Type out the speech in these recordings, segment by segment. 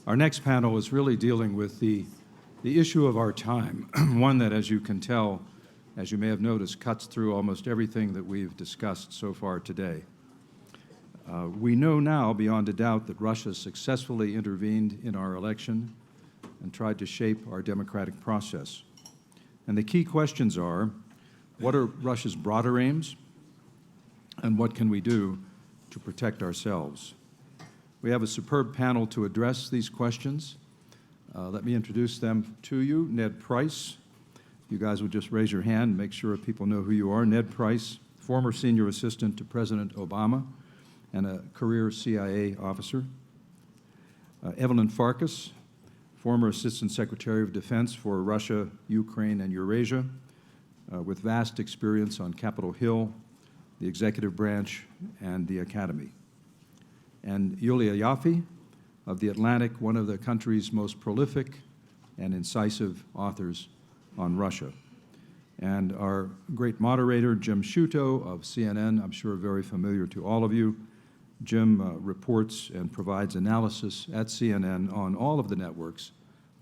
Our next panel is really dealing with the issue of our time, one that, as you can tell, as you may have noticed, cuts through almost everything that we've discussed so far today. We know now, beyond a doubt, that Russia successfully intervened in our election and tried to shape our democratic process. And the key questions are, what are Russia's broader aims, and what can we do to protect ourselves? We have a superb panel to address these questions. Let me introduce them to you. Ned Price. You guys would just raise your hand and make sure people know who you are. Ned Price, former senior assistant to President Obama and a career CIA officer. Evelyn Farkas, former Assistant Secretary of Defense for Russia, Ukraine, and Eurasia, with vast experience on Capitol Hill, the executive branch, and the academy. And Yulia Ioffe of The Atlantic, one of the country's most prolific and incisive authors on Russia. And our great moderator, Jim Sciutto of CNN, I'm sure very familiar to all of you. Jim reports and provides analysis at CNN on all of the networks,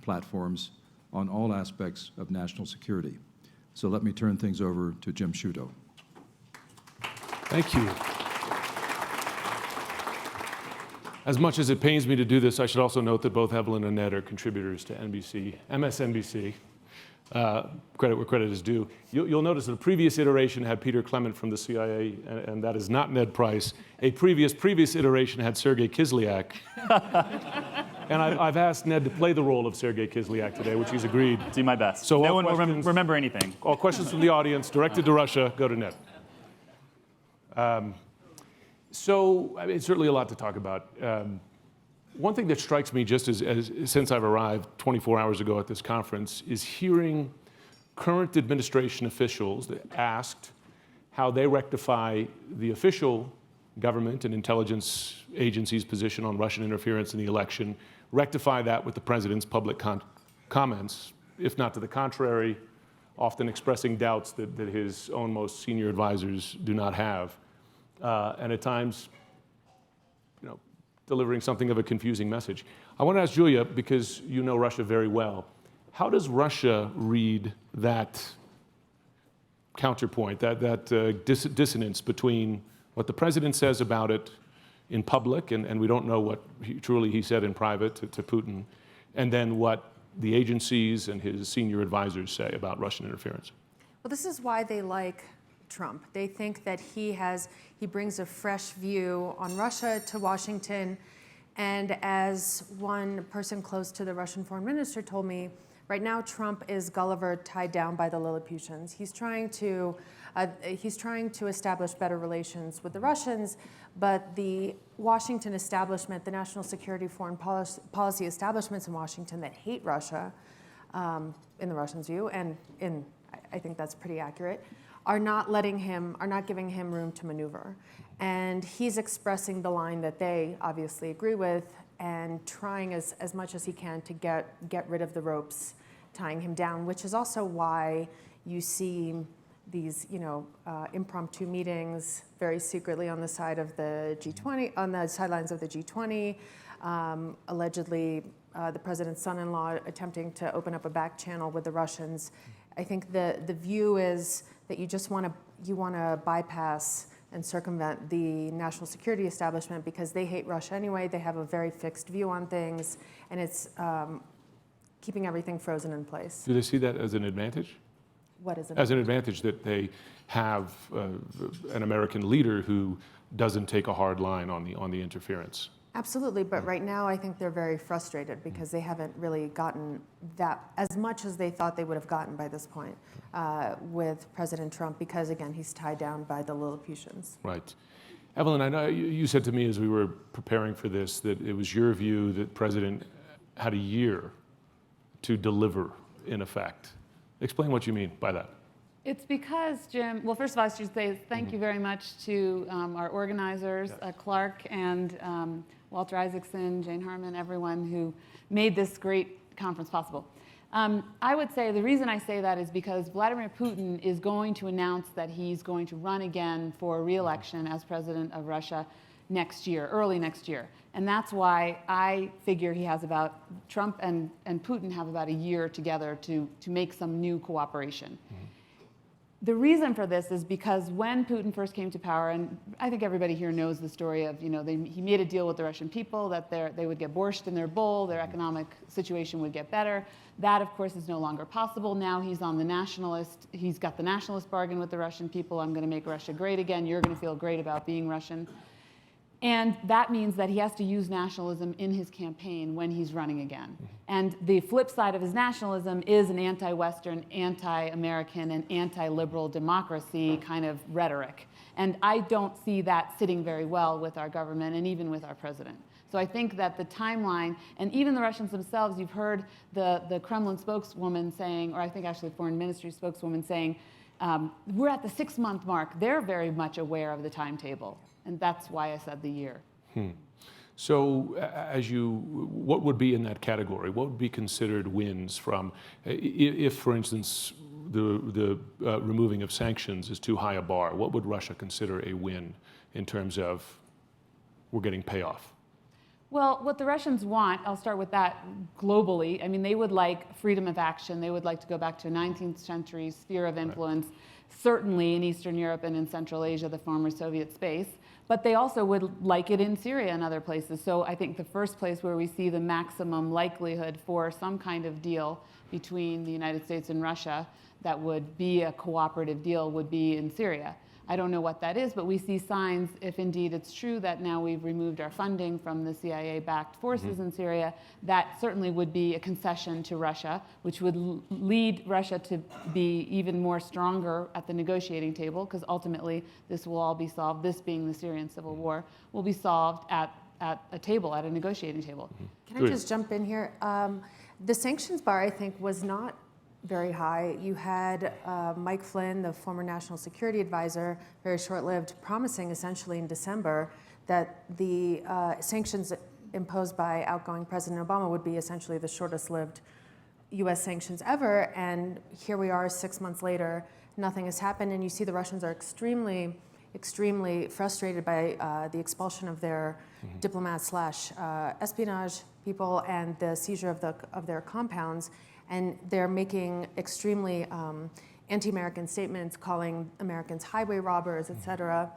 platforms, on all aspects of national security. So let me turn things over to Jim Sciutto. Thank you. As much as it pains me to do this, I should also note that both Evelyn and Ned are contributors to MSNBC. Credit where credit is due. You'll notice that a previous iteration had Peter Clement from the CIA, and that is not Ned Price. A previous iteration had Sergei Kislyak. And I've asked Ned to play the role of Sergei Kislyak today, which he's agreed. Do my best. So no one will remember anything. All questions from the audience directed to Russia go to Ned. So I mean, it's certainly a lot to talk about. One thing that strikes me just since I've arrived 24 hours ago at this conference is hearing current administration officials asked how they rectify the official government and intelligence agencies' position on Russian interference in the election, rectify that with the president's public comments, if not to the contrary, often expressing doubts that his own most senior advisors do not have. And at times, delivering something of a confusing message. I want to ask Julia, because you know Russia very well, how does Russia read that counterpoint, that dissonance between what the president says about it in public, and we don't know what truly he said in private to Putin, and then what the agencies and his senior advisors say about Russian interference? Well, this is why they like Trump. They think that he brings a fresh view on Russia to Washington. And as one person close to the Russian foreign minister told me, right now Trump is Gulliver tied down by the Lilliputians. He's trying to establish better relations with the Russians, but the Washington establishment, the national security foreign policy establishments in Washington that hate Russia, in the Russians' view, and I think that's pretty accurate, are not giving him room to maneuver. And he's expressing the line that they obviously agree with and trying as much as he can to get rid of the ropes tying him down, which is also why you see these impromptu meetings very secretly on the side of the G20, on the sidelines of the G20, allegedly the president's son-in-law attempting to open up a back channel with the Russians. I think the view is that you just want to bypass and circumvent the national security establishment because they hate Russia anyway. They have a very fixed view on things, and it's keeping everything frozen in place. Do they see that as an advantage? What is it? As an advantage that they have an American leader who doesn't take a hard line on the interference. Absolutely, but right now I think they're very frustrated because they haven't really gotten that as much as they thought they would have gotten by this point with President Trump because, again, he's tied down by the Lilliputians. Right. Evelyn, I know you said to me as we were preparing for this that it was your view that President had a year to deliver, in effect. Explain what you mean by that. It's because, Jim, well, first of all, I should say thank you very much to our organizers, Clark and Walter Isaacson, Jane Harmon, everyone who made this great conference possible. I would say the reason I say that is because Vladimir Putin is going to announce that he's going to run again for re-election as president of Russia next year, early next year. And that's why I figure he has about, Trump and Putin have about a year together to make some new cooperation. The reason for this is because when Putin first came to power, and I think everybody here knows the story of, he made a deal with the Russian people that they would get borscht in their bowl, their economic situation would get better. That, of course, is no longer possible. Now he's got the nationalist bargain with the Russian people. I'm going to make Russia great again. You're going to feel great about being Russian. And that means that he has to use nationalism in his campaign when he's running again. And the flip side of his nationalism is an anti-Western, anti-American, and anti-liberal democracy kind of rhetoric. And I don't see that sitting very well with our government and even with our president. So I think that the timeline, and even the Russians themselves, you've heard the Kremlin spokeswoman saying, or I think actually the Foreign Ministry spokeswoman saying, we're at the 6-month mark. They're very much aware of the timetable. And that's why I said the year. So what would be in that category? What would be considered wins from, if, for instance, the removing of sanctions is too high a bar, what would Russia consider a win in terms of we're getting payoff? Well, what the Russians want, I'll start with that globally. I mean, they would like freedom of action. They would like to go back to a 19th century sphere of influence, certainly in Eastern Europe and in Central Asia, the former Soviet space. But they also would like it in Syria and other places. So I think the first place where we see the maximum likelihood for some kind of deal between the United States and Russia that would be a cooperative deal would be in Syria. I don't know what that is, but we see signs, if indeed it's true that now we've removed our funding from the CIA-backed forces in Syria, that certainly would be a concession to Russia, which would lead Russia to be even more stronger at the negotiating table, because ultimately this will all be solved, this being the Syrian civil war, will be solved at a table, at a negotiating table. Can I just jump in here? The sanctions bar, I think, was not very high. You had Mike Flynn, the former national security advisor, very short-lived, promising essentially in December that the sanctions imposed by outgoing President Obama would be essentially the shortest-lived U.S. sanctions ever. And here we are 6 months later, nothing has happened. And you see the Russians are extremely frustrated by the expulsion of their diplomats / espionage people and the seizure of their compounds. And they're making extremely anti-American statements, calling Americans highway robbers, et cetera,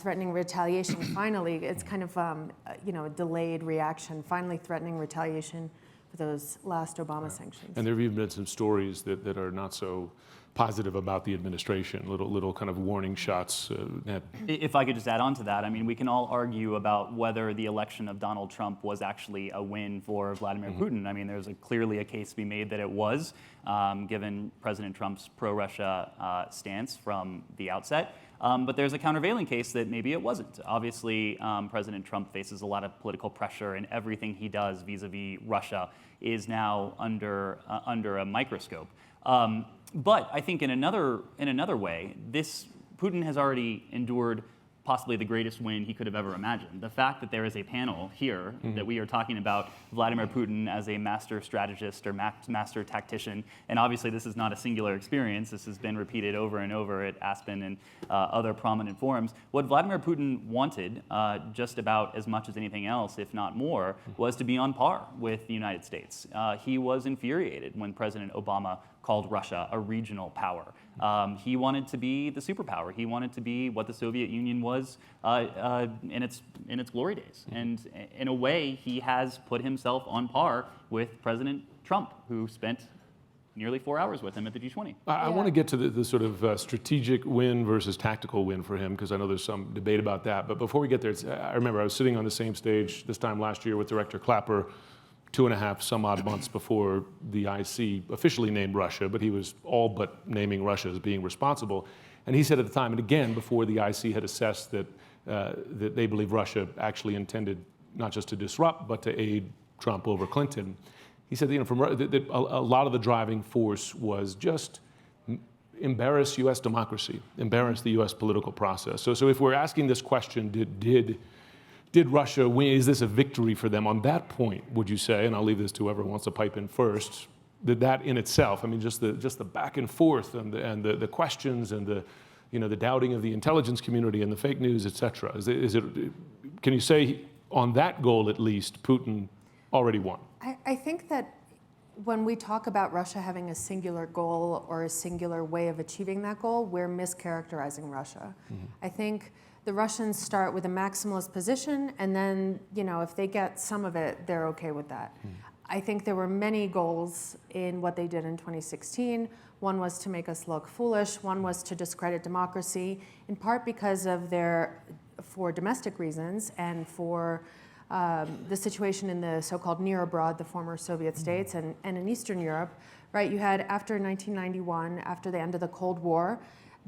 threatening retaliation. Finally, it's kind of a delayed reaction, finally threatening retaliation for those last Obama sanctions. And there have even been some stories that are not so positive about the administration, little kind of warning shots. If I could just add on to that, I mean, we can all argue about whether the election of Donald Trump was actually a win for Vladimir Putin. I mean, there's clearly a case to be made that it was, given President Trump's pro-Russia stance from the outset. But there's a countervailing case that maybe it wasn't. Obviously, President Trump faces a lot of political pressure, and everything he does vis-a-vis Russia is now under a microscope. But I think in another way, Putin has already endured possibly the greatest win he could have ever imagined. The fact that there is a panel here that we are talking about Vladimir Putin as a master strategist or master tactician, and obviously this is not a singular experience, this has been repeated over and over at Aspen and other prominent forums. What Vladimir Putin wanted, just about as much as anything else, if not more, was to be on par with the United States. He was infuriated when President Obama called Russia a regional power. He wanted to be the superpower. He wanted to be what the Soviet Union was in its glory days. And in a way, he has put himself on par with President Trump, who spent nearly 4 hours with him at the G20. I want to get to the sort of strategic win versus tactical win for him, because I know there's some debate about that. But before we get there, I remember I was sitting on the same stage this time last year with Director Clapper, 2.5 some odd months before the IC officially named Russia, but he was all but naming Russia as being responsible. And he said at the time, and again before the IC had assessed that they believe Russia actually intended not just to disrupt, but to aid Trump over Clinton, he said that a lot of the driving force was just embarrass U.S. democracy, embarrass the U.S. political process. So if we're asking this question, did Russia win? Is this a victory for them? On that point, would you say, and I'll leave this to whoever wants to pipe in first, that in itself, I mean, just the back and forth and the questions and the doubting of the intelligence community and the fake news, et cetera, can you say on that goal at least, Putin already won? I think that when we talk about Russia having a singular goal or a singular way of achieving that goal, we're mischaracterizing Russia. I think the Russians start with a maximalist position, and then, if they get some of it, they're okay with that. I think there were many goals in what they did in 2016. One was to make us look foolish. One was to discredit democracy, in part because of for domestic reasons and for the situation in the so-called near abroad, the former Soviet states, and in Eastern Europe, right? You had, after 1991, after the end of the Cold War,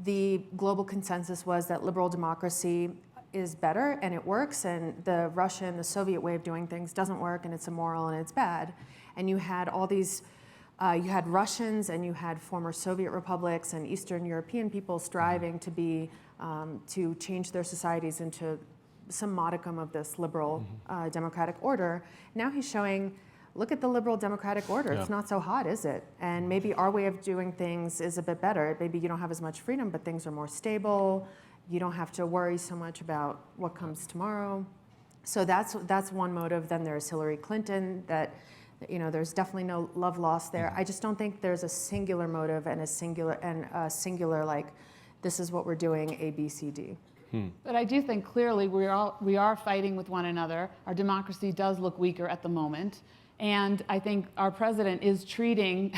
the global consensus was that liberal democracy is better and it works, and the Russian, the Soviet way of doing things doesn't work, and it's immoral and it's bad. And you had all these, you had Russians and you had former Soviet republics and Eastern European people striving to change their societies into some modicum of this liberal democratic order. Now he's showing, look at the liberal democratic order. It's not so hot, is it? And maybe our way of doing things is a bit better. Maybe you don't have as much freedom, but things are more stable. You don't have to worry so much about what comes tomorrow. So that's one motive. Then there's Hillary Clinton, that there's definitely no love lost there. I just don't think there's a singular motive and a singular like, this is what we're doing, A, B, C, D. But I do think clearly we are fighting with one another. Our democracy does look weaker at the moment. And I think our president is treating,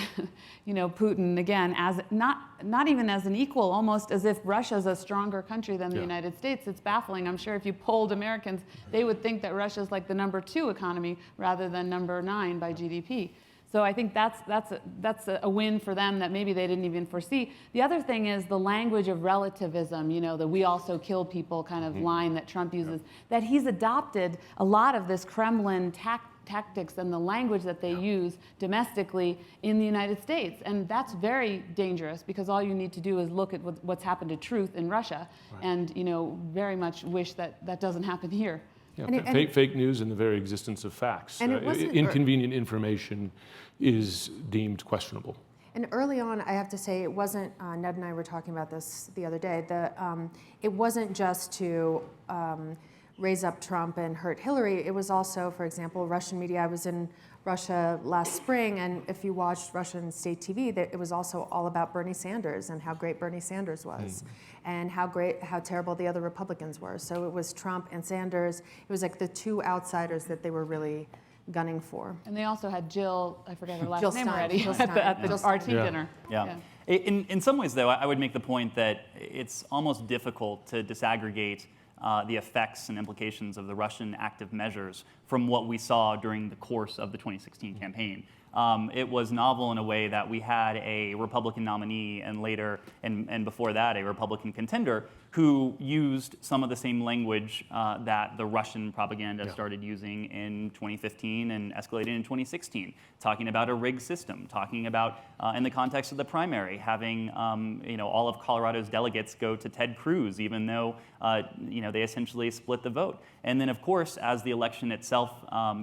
Putin again as not even as an equal, almost as if Russia's a stronger country than the United States. It's baffling. I'm sure if you polled Americans, they would think that Russia's like the #2 economy rather than #9 by GDP. So I think that's a win for them that maybe they didn't even foresee. The other thing is the language of relativism, the we also kill people kind of line that Trump uses, that he's adopted a lot of this Kremlin tactics and the language that they use domestically in the United States. And that's very dangerous, because all you need to do is look at what's happened to truth in Russia and, very much wish that doesn't happen here. Yeah, fake news and the very existence of facts. Inconvenient information is deemed questionable. And early on, I have to say, it wasn't, Ned and I were talking about this the other day, it wasn't just to raise up Trump and hurt Hillary. It was also, for example, Russian media. I was in Russia last spring, and if you watched Russian state TV, it was also all about Bernie Sanders and how great Bernie Sanders was, and how terrible the other Republicans were. So it was Trump and Sanders. It was like the two outsiders that they were really gunning for. And they also had Jill, I forget her last Jill name Stein. already, Jill at the Stein. RT dinner. Yeah. In some ways, though, I would make the point that it's almost difficult to disaggregate the effects and implications of the Russian active measures from what we saw during the course of the 2016 campaign. It was novel in a way that we had a Republican nominee and later, and before that, a Republican contender who used some of the same language that the Russian propaganda started using in 2015 and escalated in 2016, talking about a rigged system, talking about, in the context of the primary, having all of Colorado's delegates go to Ted Cruz, even though they essentially split the vote. And then, of course, as the election itself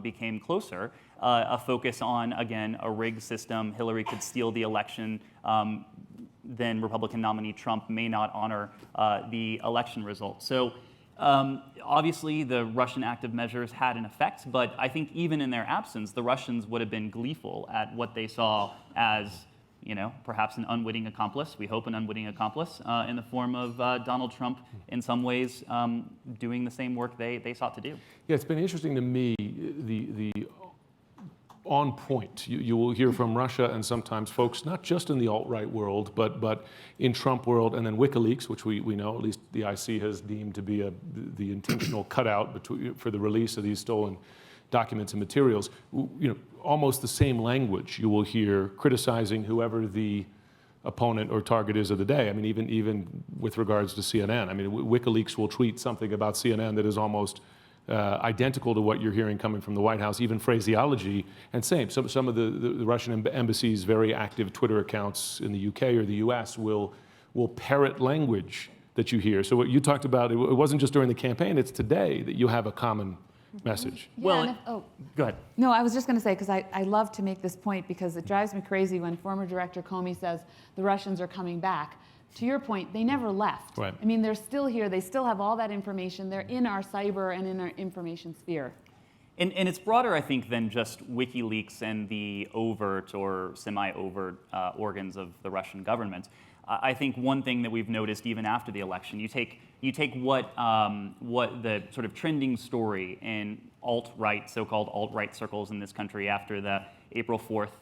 became closer, a focus on, again, a rigged system. Hillary could steal the election. Then Republican nominee Trump may not honor the election result. So obviously the Russian active measures had an effect, but I think even in their absence, the Russians would have been gleeful at what they saw as perhaps an unwitting accomplice, we hope an unwitting accomplice, in the form of Donald Trump, in some ways doing the same work they sought to do. Yeah, it's been interesting to me, the on point. You will hear from Russia and sometimes folks, not just in the alt-right world, but in Trump world, and then WikiLeaks, which we know, at least the IC has deemed to be the intentional cutout for the release of these stolen documents and materials. Almost the same language you will hear criticizing whoever the opponent or target is of the day. I mean, even with regards to CNN. I mean, WikiLeaks will tweet something about CNN that is almost identical to what you're hearing coming from the White House, even phraseology, and same. Some of the Russian embassy's very active Twitter accounts in the UK or the US will parrot language that you hear. So what you talked about, it wasn't just during the campaign, it's today that you have a common message. Yeah, Well, go ahead. No, I was just going to say, because I love to make this point, because it drives me crazy when former Director Comey says the Russians are coming back. to your point, they never left. Right. I mean, they're still here. They still have all that information. They're in our cyber and in our information sphere. And it's broader, I think, than just WikiLeaks and the overt or semi-overt organs of the Russian government. I think one thing that we've noticed even after the election, you take what the sort of trending story in alt-right, so-called alt-right circles in this country after the April 4th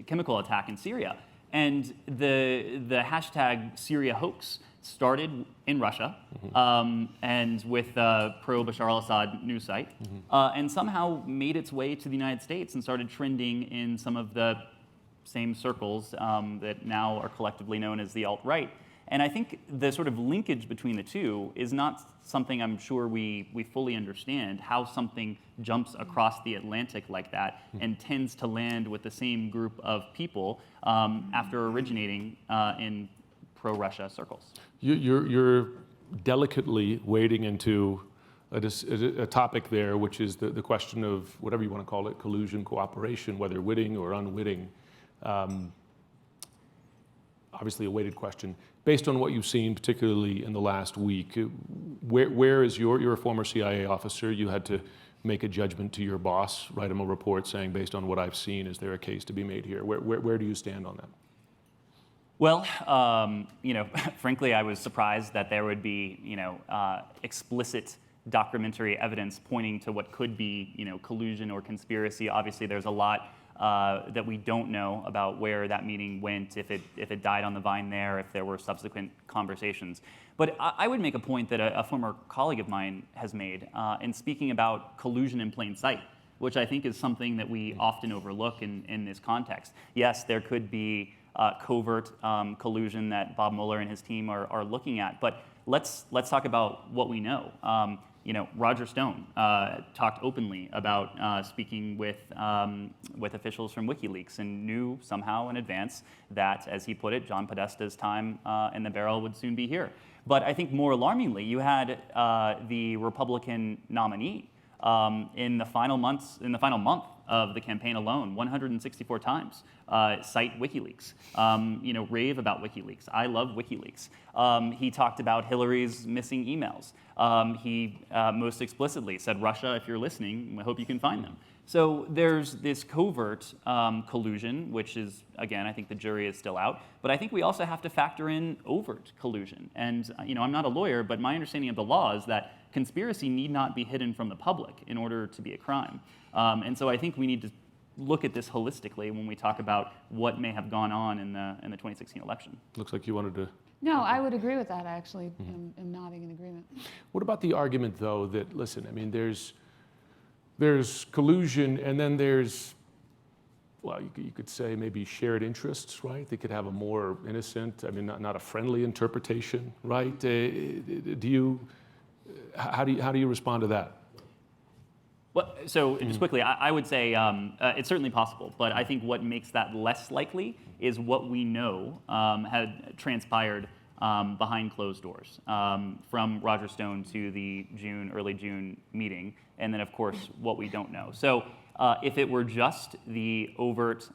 chemical attack in Syria, and the hashtag Syria hoax started in Russia and with pro-Bashar al-Assad news site, and somehow made its way to the United States and started trending in some of the same circles that now are collectively known as the alt-right. And I think the sort of linkage between the two is not something I'm sure we fully understand, how something jumps across the Atlantic like that and tends to land with the same group of people after originating in pro-Russia circles. You're delicately wading into a topic there, which is the question of whatever you want to call it, collusion, cooperation, whether witting or unwitting. Obviously a weighted question. Based on what you've seen, particularly in the last week, where is you're a former CIA officer, you had to make a judgment to your boss, write him a report saying, based on what I've seen, is there a case to be made here? Where do you stand on that? Well, frankly, I was surprised that there would be, explicit documentary evidence pointing to what could be, collusion or conspiracy. Obviously, there's a lot that we don't know about where that meeting went, if it died on the vine there, if there were subsequent conversations. But I would make a point that a former colleague of mine has made in speaking about collusion in plain sight, which I think is something that we often overlook in this context. Yes, there could be covert collusion that Bob Mueller and his team are looking at, but let's talk about what we know. Roger Stone talked openly about speaking with officials from WikiLeaks and knew somehow in advance that, as he put it, John Podesta's time in the barrel would soon be here. But I think more alarmingly, you had the Republican nominee in the final month of the campaign alone, 164 times, cite WikiLeaks, rave about WikiLeaks. I love WikiLeaks. He talked about Hillary's missing emails. He most explicitly said, Russia, if you're listening, I hope you can find them. So there's this covert collusion, which is, again, I think the jury is still out. But I think we also have to factor in overt collusion. And I'm not a lawyer, but my understanding of the law is that conspiracy need not be hidden from the public in order to be a crime. And so I think we need to look at this holistically when we talk about what may have gone on in the 2016 election. Looks like you wanted to... No, I would agree with that, I actually. I'm nodding in agreement. What about the argument, though, that, listen, I mean, there's collusion, and then there's, well, you could say maybe shared interests, right? They could have a more innocent, I mean, not a friendly interpretation, right? How do you respond to that? Well, so just quickly, I would say it's certainly possible, but I think what makes that less likely is what we know had transpired behind closed doors, from Roger Stone to the early June meeting, and then of course what we don't know. So if it were just the overt,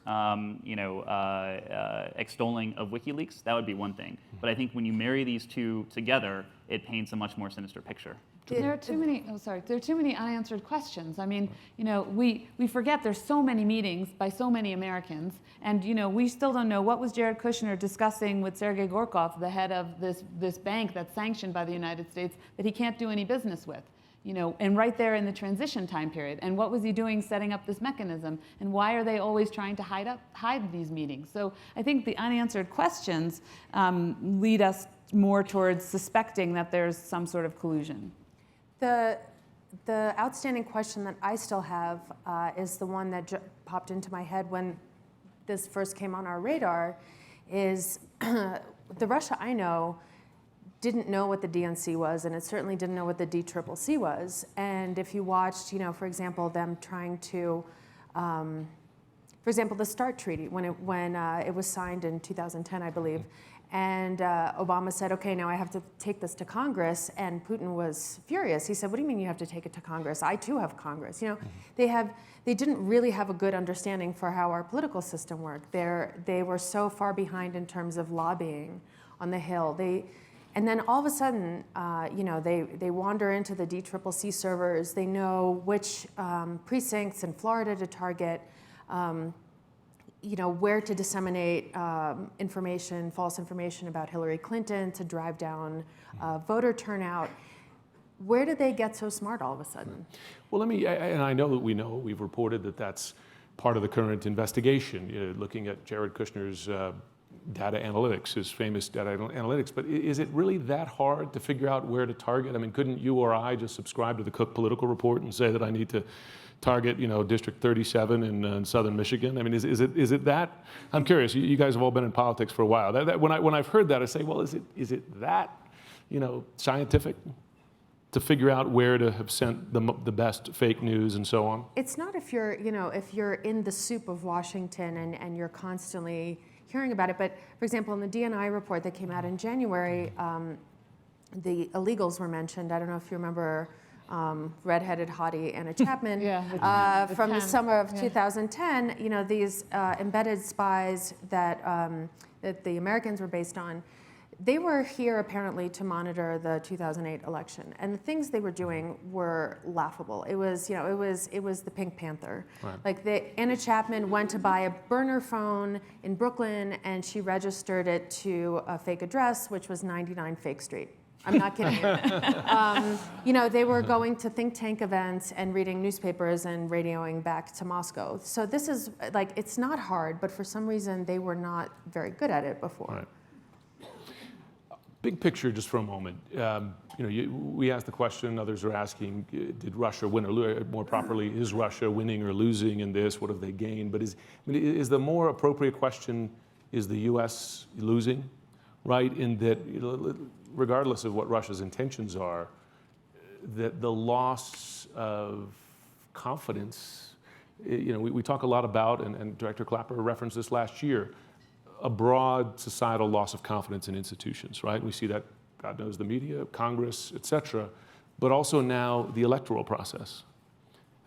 extolling of WikiLeaks, that would be one thing. But I think when you marry these two together, it paints a much more sinister picture. There are too many. There are too many unanswered questions. I mean, we forget there's so many meetings by so many Americans, and we still don't know what was Jared Kushner discussing with Sergei Gorkov, the head of this bank that's sanctioned by the United States that he can't do any business with. And right there in the transition time period. And what was he doing setting up this mechanism? And why are they always trying to hide these meetings? So I think the unanswered questions lead us more towards suspecting that there's some sort of collusion. The outstanding question that I still have is the one that popped into my head when this first came on our radar, is the Russia I know didn't know what the DNC was, and it certainly didn't know what the DCCC was. And if you watched, for example, them trying to, for example, the START Treaty, when it was signed in 2010, I believe, And Obama said, okay, now I have to take this to Congress. And Putin was furious. He said, what do you mean you have to take it to Congress? I too have Congress. You know, they didn't really have a good understanding for how our political system worked. They were so far behind in terms of lobbying on the Hill. And then all of a sudden, you know, they wander into the DCCC servers. They know which precincts in Florida to target, you know, where to disseminate information, false information about Hillary Clinton to drive down voter turnout. Where did they get so smart all of a sudden? Well, and I know that we've reported that that's part of the current investigation, looking at Jared Kushner's data analytics, his famous data analytics. But is it really that hard to figure out where to target? I mean, couldn't you or I just subscribe to the Cook Political Report and say that I need to target, you know, District 37 in southern Michigan? I mean, is it that? I'm curious. You guys have all been in politics for a while. When I've heard that, I say, well, is it that, you know, scientific to figure out where to have sent the best fake news and so on? It's not if you're, you know, if you're in the soup of Washington and you're constantly hearing about it. But for example, in the DNI report that came out in January, the illegals were mentioned. I don't know if you remember redheaded hottie Anna Chapman from the summer of 2010. You know, these embedded spies that that the Americans were based on. They were here apparently to monitor the 2008 election, and the things they were doing were laughable. It was, you know, it was the Pink Panther. Right. Like Anna Chapman went to buy a burner phone in Brooklyn, and she registered it to a fake address, which was 99 Fake Street. I'm not kidding you. You know, they were going to think tank events and reading newspapers and radioing back to Moscow. So this is like, it's not hard, but for some reason they were not very good at it before. Right. Big picture, just for a moment. You know, we asked the question, others are asking, did Russia win or lose? More properly, is Russia winning or losing in this? What have they gained? But is the more appropriate question, is the U.S. losing? Right, in that, you know, regardless of what Russia's intentions are, that the loss of confidence, you know, we talk a lot about, and Director Clapper referenced this last year, a broad societal loss of confidence in institutions, right? We see that, God knows, the media, Congress, et cetera, but also now the electoral process.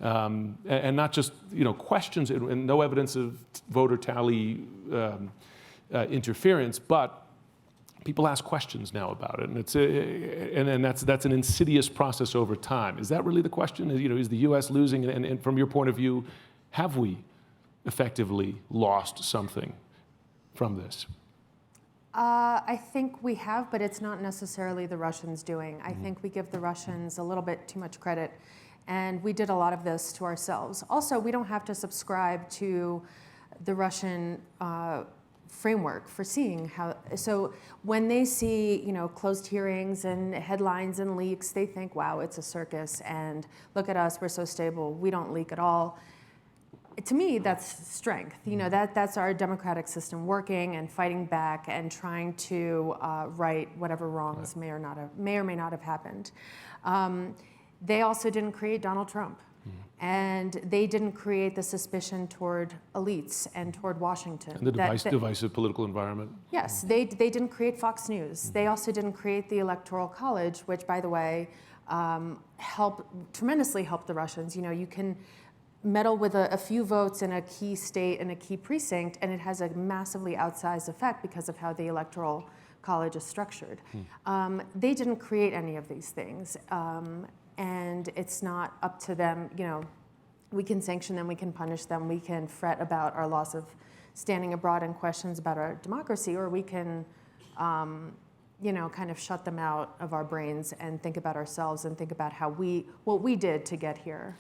And not just, you know, questions and no evidence of voter tally interference, but people ask questions now about it, and it's and that's an insidious process over time. Is that really the question? You know, is the U.S. losing? And from your point of view, have we effectively lost something from this? I think we have, but it's not necessarily the Russians doing. I think we give the Russians a little bit too much credit, and we did a lot of this to ourselves. Also, we don't have to subscribe to the Russian framework for seeing how. So when they see, you know, closed hearings and headlines and leaks, they think, wow, it's a circus, and look at us, we're so stable, we don't leak at all. To me, that's strength. You know, that's our democratic system working and fighting back and trying to right whatever wrongs may or may not have happened. They also didn't create Donald Trump. And they didn't create the suspicion toward elites and toward Washington. And the divisive political environment. Yes, they didn't create Fox News. They also didn't create the Electoral College, which, by the way, tremendously helped the Russians. You know, you can meddle with a few votes in a key state and a key precinct, and it has a massively outsized effect because of how the Electoral College is structured. They didn't create any of these things. And it's not up to them. You know, we can sanction them, we can punish them, we can fret about our loss of standing abroad and questions about our democracy, or we can, you know, kind of shut them out of our brains and think about ourselves and think about what we did to get here.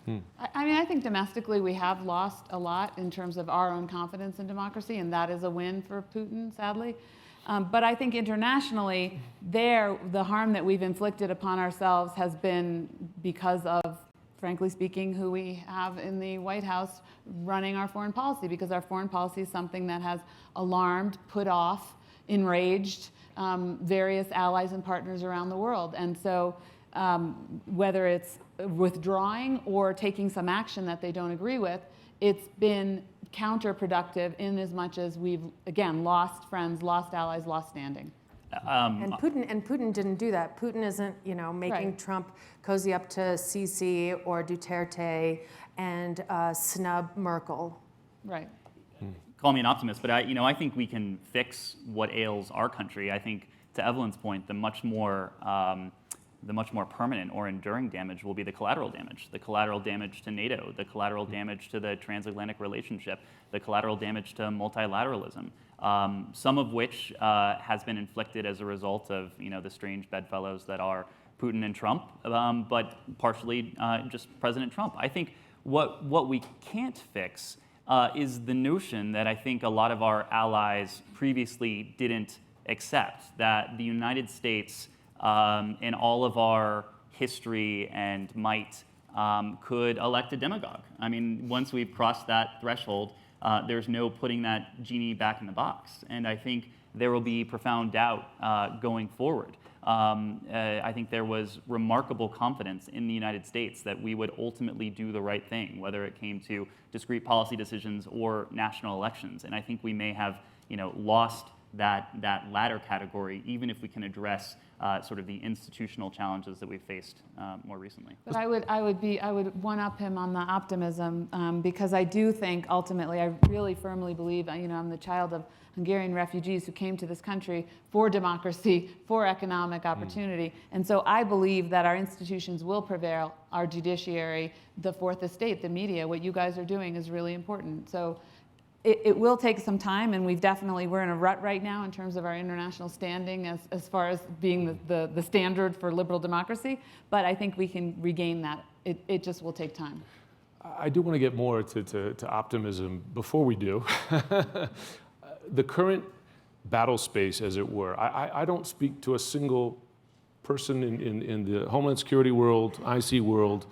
I mean, I think domestically we have lost a lot in terms of our own confidence in democracy, and that is a win for Putin, sadly. But I think internationally, the harm that we've inflicted upon ourselves has been because of, frankly speaking, who we have in the White House running our foreign policy, because our foreign policy is something that has alarmed, put off, enraged various allies and partners around the world. And so whether it's withdrawing or taking some action that they don't agree with, it's been counterproductive in as much as we've, again, lost friends, lost allies, lost standing. And Putin didn't do that. Putin isn't, making Right. Trump cozy up to Sisi or Duterte and snub Merkel. Right. Call me an optimist, but I think we can fix what ails our country. I think, to Evelyn's point, the much more permanent or enduring damage will be the collateral damage to NATO, the collateral damage to the transatlantic relationship, the collateral damage to multilateralism, some of which has been inflicted as a result of the strange bedfellows that are Putin and Trump, but partially just President Trump. I think what we can't fix is the notion that I think a lot of our allies previously didn't accept, that the United States, in all of our history and might, could elect a demagogue. I mean, once we've crossed that threshold, there's no putting that genie back in the box. And I think there will be profound doubt going forward. I think there was remarkable confidence in the United States that we would ultimately do the right thing, whether it came to discrete policy decisions or national elections. And I think we may have, lost that latter category, even if we can address sort of the institutional challenges that we've faced more recently. But I would one-up him on the optimism because I do think ultimately, I really firmly believe, I'm the child of Hungarian refugees who came to this country for democracy, for economic opportunity. And so I believe that our institutions will prevail, our judiciary, the fourth estate, the media. What you guys are doing is really important. So it will take some time, and we're in a rut right now in terms of our international standing as far as being the standard for liberal democracy, but I think we can regain that. It just will take time. I do want to get more to optimism. Before we do, the current battle space, as it were, I don't speak to a single person in the Homeland Security world, IC world,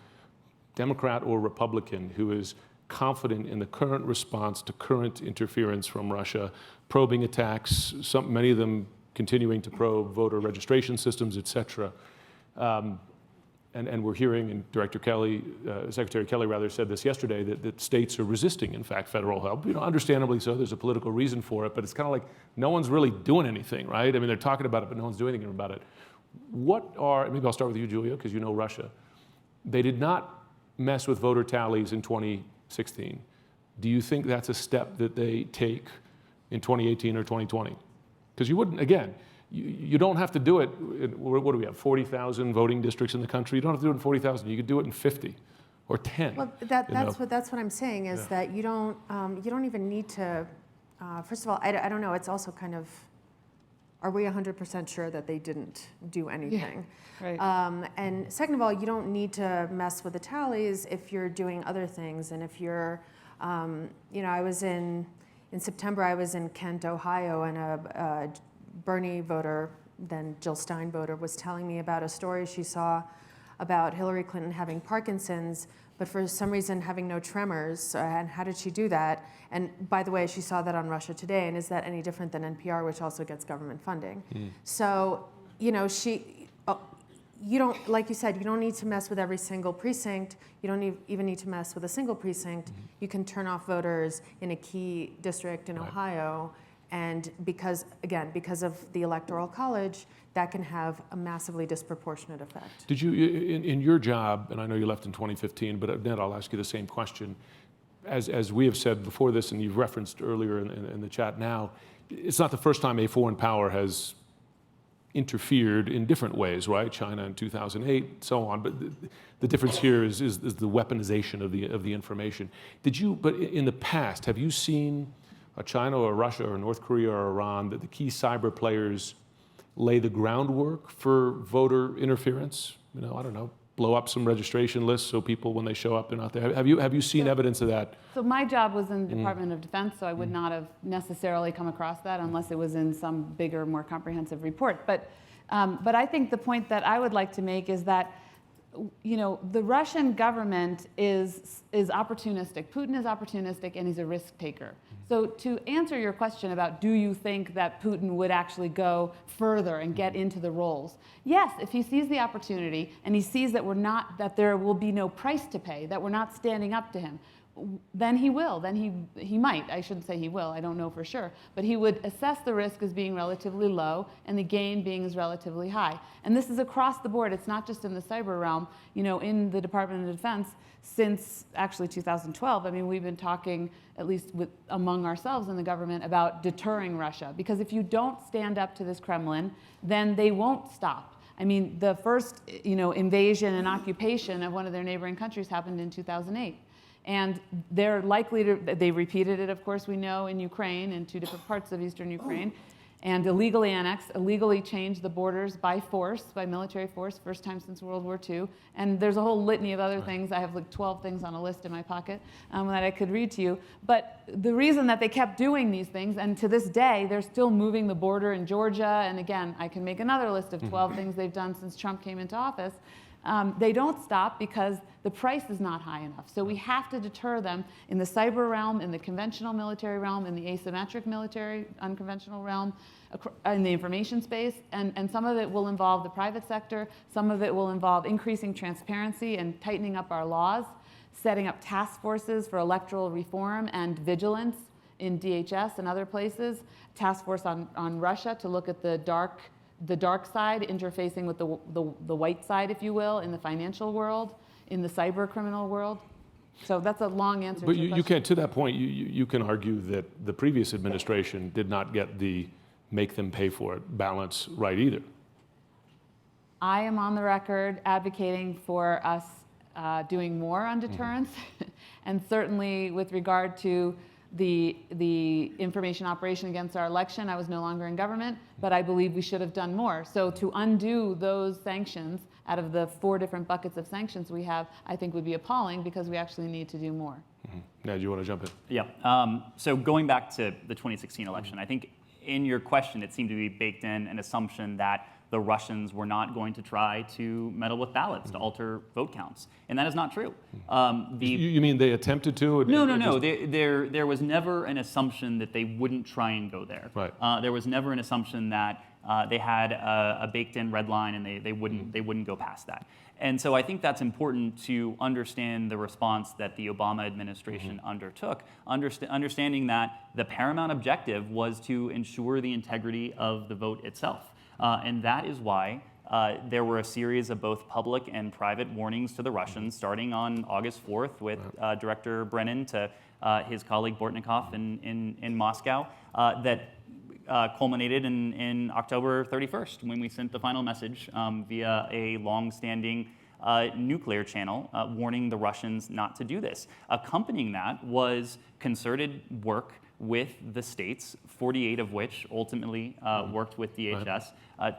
Democrat or Republican, who is confident in the current response to current interference from Russia, probing attacks, many of them continuing to probe voter registration systems, et cetera. And we're hearing, and Secretary Kelly rather said this yesterday, that states are resisting, in fact, federal help. Understandably so, there's a political reason for it, but it's kind of like no one's really doing anything, right? I mean, they're talking about it, but no one's doing anything about it. Maybe I'll start with you, Julia, because you know Russia. They did not mess with voter tallies in 2016. Do you think that's a step that they take in 2018 or 2020? Because you wouldn't, again, you don't have to do it. What do we have? 40,000 voting districts in the country. You don't have to do it in 40,000. You could do it in 50 or 10. Well, that's what I'm saying is that you don't even need to. First of all, I don't know. It's also kind of, are we 100% sure that they didn't do anything? Yeah, right. And second of all, you don't need to mess with the tallies if you're doing other things. And if you're, I was in September, I was in Kent, Ohio, and a Bernie voter, then Jill Stein voter, was telling me about a story she saw about Hillary Clinton having Parkinson's, but for some reason having no tremors. And how did she do that? And by the way, she saw that on Russia Today. And is that any different than NPR, which also gets government funding? So, you don't, like you said, you don't need to mess with every single precinct. You don't even need to mess with a single precinct. You can turn off voters in a key district in Ohio. And because of the Electoral College, that can have a massively disproportionate effect. Did you, in your job, and I know you left in 2015, but Ned, I'll ask you the same question. As we have said before this, and you've referenced earlier in the chat now, it's not the first time a foreign power has interfered in different ways, right? China in 2008, so on. But the difference here is the weaponization of the information. But in the past, have you seen China or Russia or North Korea or Iran, that the key cyber players lay the groundwork for voter interference? I don't know, blow up some registration lists so people, when they show up, they're not there. Have you seen evidence of that? So my job was in the Department of Defense, so I would not have necessarily come across that unless it was in some bigger, more comprehensive report. But I think the point that I would like to make is that the Russian government is opportunistic. Putin is opportunistic, and he's a risk taker. So to answer your question about do you think that Putin would actually go further and get into the roles? Yes, if he sees the opportunity and he sees that that there will be no price to pay, that we're not standing up to him. then he will. Then he might. I shouldn't say he will. I don't know for sure. But he would assess the risk as being relatively low and the gain being as relatively high. And this is across the board. It's not just in the cyber realm. You know, in the Department of Defense, since actually 2012, I mean, we've been talking, at least among ourselves in the government, about deterring Russia. Because if you don't stand up to this Kremlin, then they won't stop. I mean, the first, invasion and occupation of one of their neighboring countries happened in 2008. And they're likely to, they repeated it, of course, we know, in Ukraine, in 2 different parts of eastern Ukraine, and illegally annexed, illegally changed the borders by force, by military force, first time since World War II. And there's a whole litany of other things. I have like 12 things on a list in my pocket that I could read to you. But the reason that they kept doing these things, and to this day, they're still moving the border in Georgia, and again, I can make another list of 12 things they've done since Trump came into office. They don't stop because the price is not high enough. So we have to deter them in the cyber realm, in the conventional military realm, in the asymmetric military, unconventional realm, in the information space. And some of it will involve the private sector. Some of it will involve increasing transparency and tightening up our laws, setting up task forces for electoral reform and vigilance in DHS and other places, task force on Russia to look at the dark side interfacing with the white side, if you will, in the financial world, in the cyber criminal world. So that's a long answer but to your you question. can, to that point, you can argue that the previous administration did not get the make them pay for it balance right either. I am on the record advocating for us doing more on deterrence, and certainly with regard to the information operation against our election, I was no longer in government, but I believe we should have done more. So to undo those sanctions out of the 4 different buckets of sanctions we have, I think would be appalling because we actually need to do more. Now, do you want to jump in? Yeah. So going back to the 2016 election, I think in your question, it seemed to be baked in an assumption that the Russians were not going to try to meddle with ballots, to alter vote counts. And that is not true. You mean they attempted to? No. There was never an assumption that they wouldn't try and go there. Right. There was never an assumption that they had a baked-in red line and they wouldn't go past that. And so I think that's important to understand the response that the Obama administration undertook, understanding that the paramount objective was to ensure the integrity of the vote itself. And that is why there were a series of both public and private warnings to the Russians, starting on August 4th with Director Brennan to his colleague Bortnikov in Moscow, that culminated in October 31st, when we sent the final message via a long-standing nuclear channel warning the Russians not to do this. Accompanying that was concerted work with the states, 48 of which ultimately worked with DHS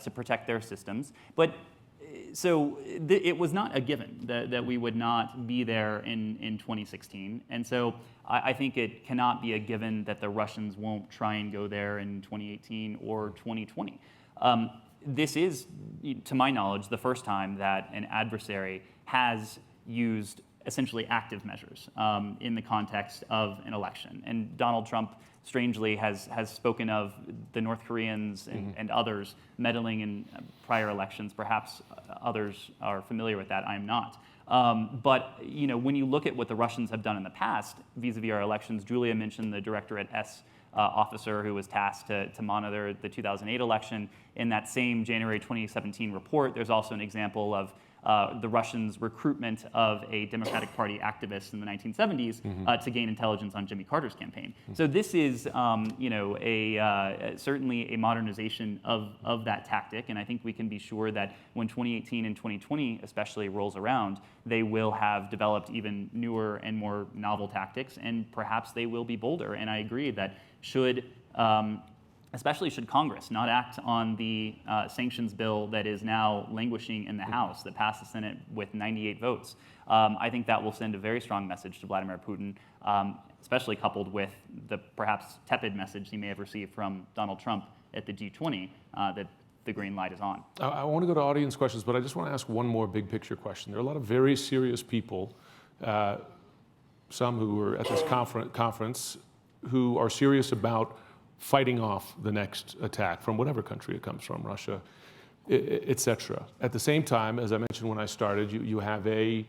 to protect their systems. But so it was not a given that we would not be there in 2016. And so I think it cannot be a given that the Russians won't try and go there in 2018 or 2020. This is, to my knowledge, the first time that an adversary has used essentially active measures in the context of an election. And Donald Trump, strangely, has spoken of the North Koreans and others meddling in prior elections. Perhaps others are familiar with that. I am not. But when you look at what the Russians have done in the past vis-a-vis our elections, Julia mentioned the Directorate S officer who was tasked to monitor the 2008 election. In that same January 2017 report, there's also an example of the Russians' recruitment of a Democratic Party activist in the 1970s to gain intelligence on Jimmy Carter's campaign. So this is, certainly a modernization of that tactic, and I think we can be sure that when 2018 and 2020 especially rolls around, they will have developed even newer and more novel tactics, and perhaps they will be bolder. And I agree that especially should Congress not act on the sanctions bill that is now languishing in the House, that passed the Senate with 98 votes. I think that will send a very strong message to Vladimir Putin, especially coupled with the perhaps tepid message he may have received from Donald Trump at the G20 that the green light is on. I want to go to audience questions, but I just want to ask one more big picture question. There are a lot of very serious people, some who were at this conference, who are serious about fighting off the next attack from whatever country it comes from, Russia, et cetera. At the same time, as I mentioned when I started, you have a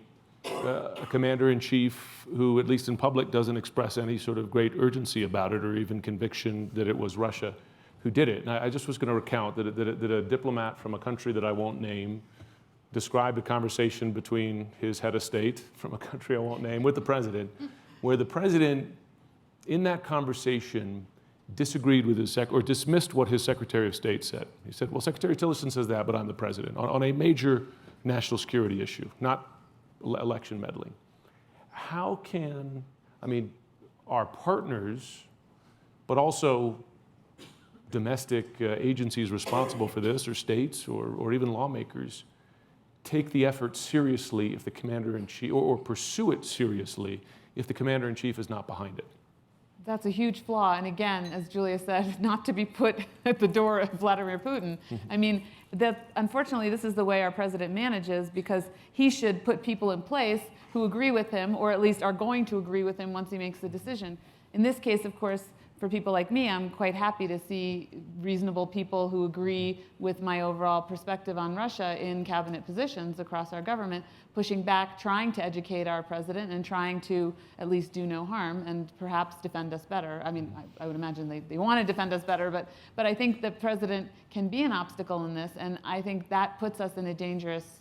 a commander-in-chief who, at least in public, doesn't express any sort of great urgency about it or even conviction that it was Russia who did it. And I just was going to recount that a diplomat from a country that I won't name described a conversation between his head of state from a country I won't name with the president, where the president, in that conversation, disagreed with his or dismissed what his Secretary of State said. He said, well, Secretary Tillerson says that, but I'm the president, on a major national security issue, not election meddling. How can, our partners, but also domestic agencies responsible for this, or states, or even lawmakers, take the effort seriously if the commander-in-chief, or pursue it seriously if the commander-in-chief is not behind it? That's a huge flaw, and again, as Julia said, not to be put at the door of Vladimir Putin. Unfortunately, this is the way our president manages, because he should put people in place who agree with him, or at least are going to agree with him once he makes the decision. In this case, of course, for people like me, I'm quite happy to see reasonable people who agree with my overall perspective on Russia in cabinet positions across our government, pushing back, trying to educate our president, and trying to at least do no harm and perhaps defend us better. I would imagine they want to defend us better, but I think the president can be an obstacle in this, and I think that puts us in a dangerous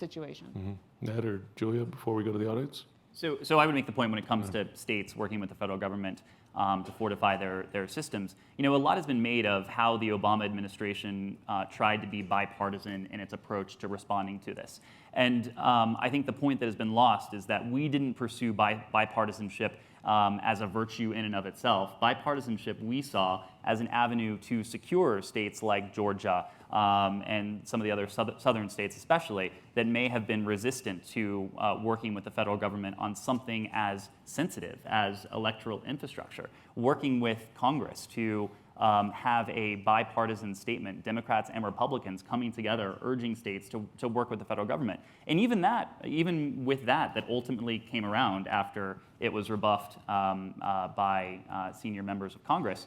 situation. Mm-hmm. Ned or Julia, before we go to the audience? So I would make the point when it comes to states working with the federal government to fortify their systems. A lot has been made of how the Obama administration tried to be bipartisan in its approach to responding to this. And I think the point that has been lost is that we didn't pursue bipartisanship as a virtue in and of itself. Bipartisanship we saw as an avenue to secure states like Georgia and some of the other southern states especially that may have been resistant to working with the federal government on something as sensitive as electoral infrastructure, working with Congress to have a bipartisan statement, Democrats and Republicans coming together, urging states to work with the federal government. And even with that ultimately came around after it was rebuffed by senior members of Congress.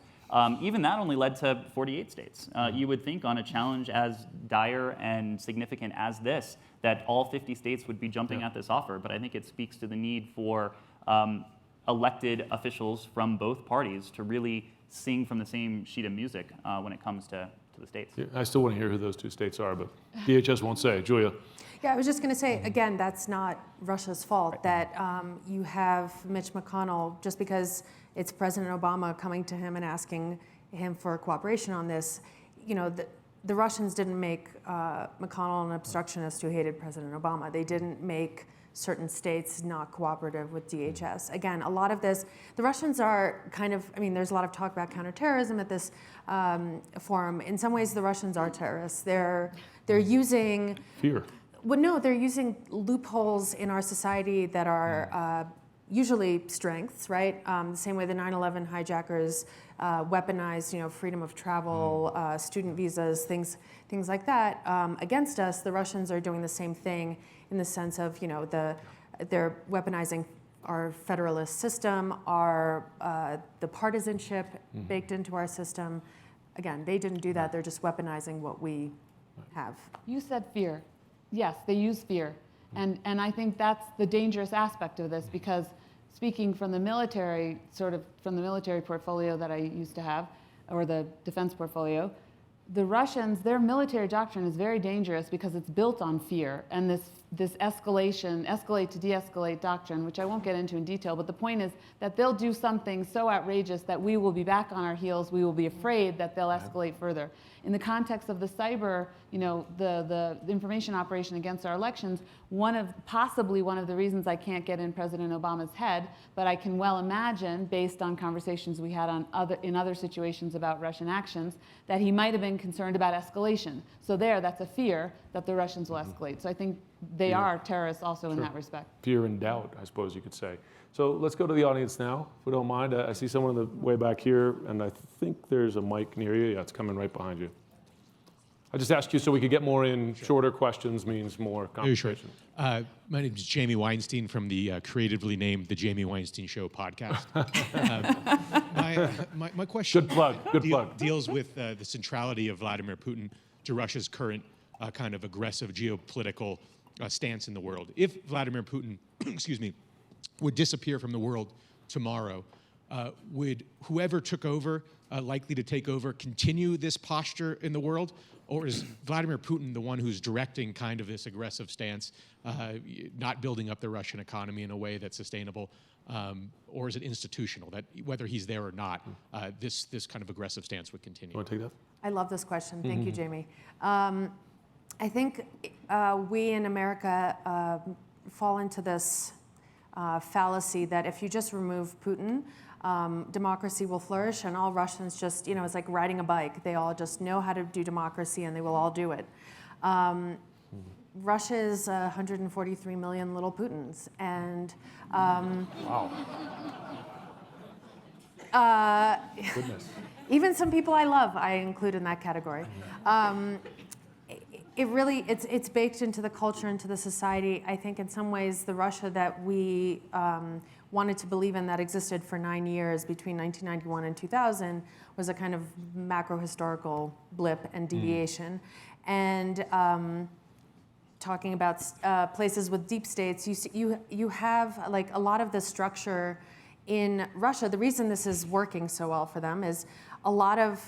Even that only led to 48 states. You would think on a challenge as dire and significant as this, that all 50 states would be jumping at this offer, but I think it speaks to the need for elected officials from both parties to really sing from the same sheet of music when it comes to the states. Yeah, I still want to hear who those two states are, but DHS won't say. Julia. Yeah, I was just going to say, again, that's not Russia's fault that you have Mitch McConnell, just because it's President Obama coming to him and asking him for cooperation on this. The Russians didn't make McConnell an obstructionist who hated President Obama. They didn't make certain states not cooperative with DHS. Again, a lot of this, the Russians are kind of, there's a lot of talk about counterterrorism at this forum. In some ways, the Russians are terrorists. They're using fear. Well, no, they're using loopholes in our society that are usually strengths, right? The same way the 9/11 hijackers weaponized, freedom of travel, student visas, things like that against us. The Russians are doing the same thing in the sense of, they're weaponizing our federalist system, the partisanship baked into our system. Again, they didn't do that. They're just weaponizing what we have. You said fear. Yes, they use fear. And I think that's the dangerous aspect of this, because speaking from the military, from the military portfolio that I used to have, or the defense portfolio, the Russians, their military doctrine is very dangerous because it's built on fear and this escalate to de-escalate doctrine, which I won't get into in detail, but the point is that they'll do something so outrageous that we will be back on our heels, we will be afraid that they'll escalate further. In the context of the cyber, the information operation against our elections, possibly one of the reasons I can't get in President Obama's head, but I can well imagine, based on conversations we had in other situations about Russian actions, that he might have been concerned about escalation. So that's a fear that the Russians will escalate. So I think they are terrorists also in that respect. Fear and doubt, I suppose you could say. So let's go to the audience now, if we don't mind. I see someone in the way back here, and I think there's a mic near you. Yeah, it's coming right behind you. I just asked you so we could get more in. Shorter questions means more conversation. Sure. My name is Jamie Weinstein from the creatively named The Jamie Weinstein Show podcast. My question Good plug. Deals with the centrality of Vladimir Putin to Russia's current kind of aggressive geopolitical stance in the world. If Vladimir Putin, excuse me, would disappear from the world tomorrow, would whoever took over, likely to take over, continue this posture in the world? Or is Vladimir Putin the one who's directing kind of this aggressive stance, not building up the Russian economy in a way that's sustainable? Or is it institutional, that whether he's there or not, this kind of aggressive stance would continue? You want to take that? I love this question. Thank you, Jamie. I think we in America fall into this fallacy that if you just remove Putin, democracy will flourish, and all Russians just, it's like riding a bike. They all just know how to do democracy, and they will all do it. Russia is 143 million little Putins, and Wow. Goodness. even some people I love, I include in that category. It's baked into the culture, into the society. I think in some ways the Russia that we wanted to believe in, that existed for 9 years between 1991 and 2000, was a kind of macro-historical blip and deviation. And talking about places with deep states, you have like a lot of the structure in Russia. The reason this is working so well for them is a lot of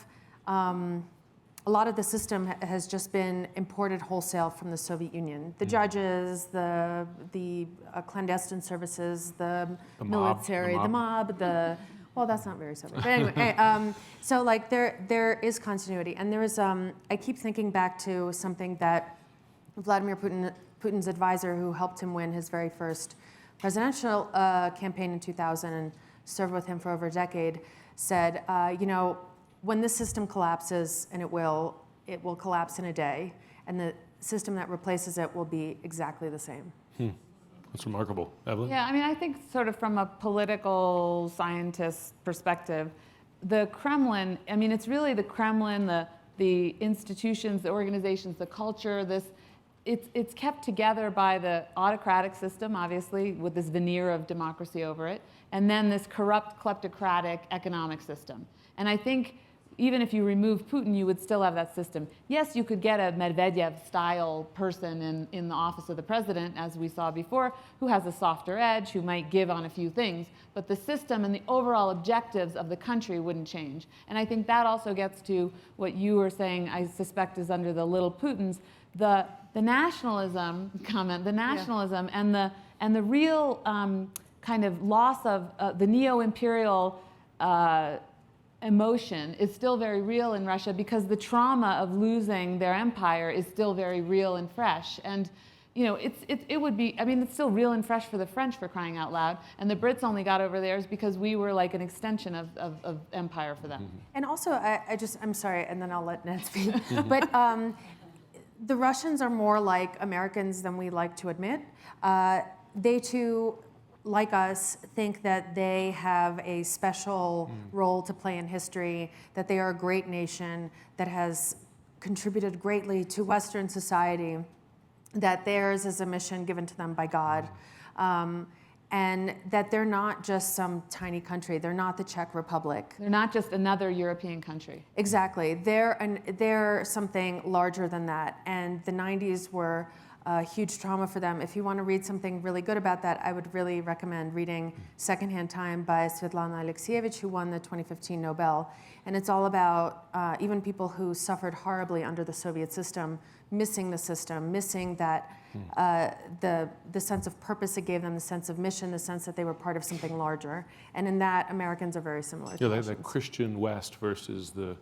the system has just been imported wholesale from the Soviet Union. The judges, the clandestine services, the military, the mob, well, that's not very Soviet. But anyway, so like there is continuity. And there is, I keep thinking back to something that Vladimir Putin's advisor, who helped him win his very first presidential campaign in 2000 and served with him for over a decade, said, when this system collapses, and it will collapse in a day, and the system that replaces it will be exactly the same. That's remarkable. Evelyn? Yeah, I mean, I think sort of from a political scientist perspective, the Kremlin, I mean, it's really the Kremlin, the institutions, the organizations, the culture, it's kept together by the autocratic system, obviously, with this veneer of democracy over it, and then this corrupt, kleptocratic economic system. And I think even if you remove Putin, you would still have that system. Yes, you could get a Medvedev-style person in the office of the president, as we saw before, who has a softer edge, who might give on a few things, but the system and the overall objectives of the country wouldn't change. And I think that also gets to what you were saying, I suspect is under the little Putins, the nationalism comment, the nationalism and the real kind of loss of the neo-imperial emotion is still very real in Russia, because the trauma of losing their empire is still very real and fresh. And it would be, I mean, it's still real and fresh for the French, for crying out loud. And the Brits only got over theirs because we were like an extension of empire for them. And also, I'm sorry, and then I'll let Ned speak. But the Russians are more like Americans than we like to admit. They too, like us, think that they have a special role to play in history, that they are a great nation that has contributed greatly to Western society, that theirs is a mission given to them by God, and that they're not just some tiny country. They're not the Czech Republic. They're not just another European country. Exactly. They're something larger than that. And the 90s were a huge trauma for them. If you want to read something really good about that, I would really recommend reading Secondhand Time by Svetlana Alexievich, who won the 2015 Nobel. And it's all about even people who suffered horribly under the Soviet system, missing the system, missing that the sense of purpose it gave them, the sense of mission, the sense that they were part of something larger. And in that, Americans are very similar to Russians. That Christian West versus the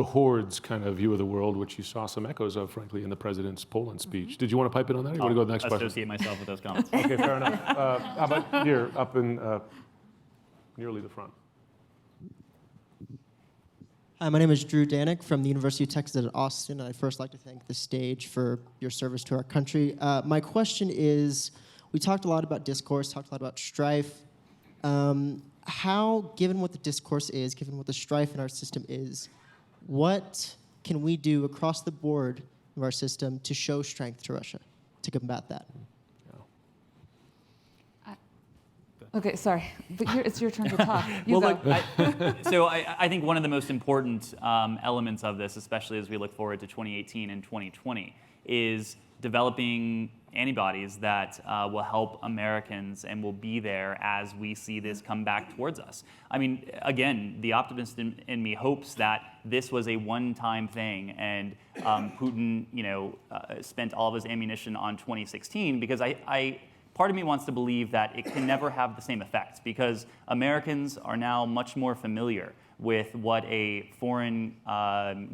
hordes kind of view of the world, which you saw some echoes of, frankly, in the president's Poland speech. Did you want to pipe in on that, or you want to go to the next question? Associate myself with those comments. Okay, fair enough. How about here, up in nearly the front? Hi, my name is Drew Danik from the University of Texas at Austin. I'd first like to thank the stage for your service to our country. My question is, we talked a lot about discourse, talked a lot about strife. How, given what the discourse is, given what the strife in our system is, what can we do across the board of our system to show strength to Russia, to combat that? Okay, sorry, but it's your turn to talk. Well, look, I think one of the most important elements of this, especially as we look forward to 2018 and 2020, is developing antibodies that will help Americans and will be there as we see this come back towards us. I mean, again, the optimist in me hopes that this was a one-time thing and Putin, spent all of his ammunition on 2016, because part of me wants to believe that it can never have the same effects, because Americans are now much more familiar with what a foreign